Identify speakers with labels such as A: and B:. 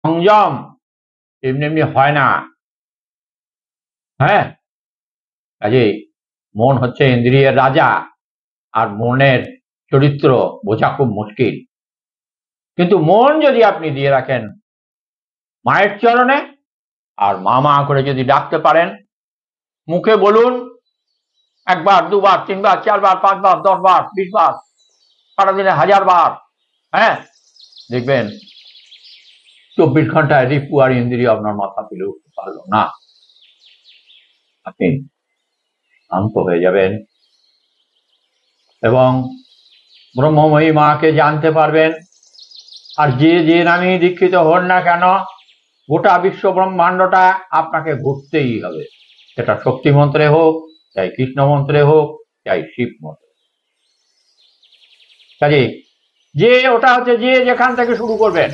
A: সংযম এমনি এমনি হয় না। হ্যাঁ, কাজেই মন হচ্ছে ইন্দ্রিয়ের রাজা, আর মনের চরিত্র বোঝা খুব মুশকিল। কিন্তু মন যদি আপনি দিয়ে রাখেন মায়ের চরণে, আর মা মা করে যদি ডাকতে পারেন, মুখে বলুন 1 বার 2 বার 3 বার 4 বার 5 বার 10 বার 20 বার, সারাদিনে 1000 বার, হ্যাঁ, দেখবেন 24 ঘন্টায় রিপু আর ইন্দ্রিয় আপনার মাথা তুলে উঠতে পারল না। আপনি শান্ত হয়ে যাবেন এবং ব্রহ্মময়ী মাকে জানতে পারবেন। আর যে নামে দীক্ষিত হন না কেন, গোটা বিশ্ব ব্রহ্মাণ্ডটা আপনাকে ঘুরতেই হবে। সেটা শক্তি মন্ত্রে হোক, চাই কৃষ্ণ মন্ত্রে হোক, চাই শিব মন্ত্রে। কাজে ওটা হচ্ছে যে যেখান থেকে শুরু করবেন,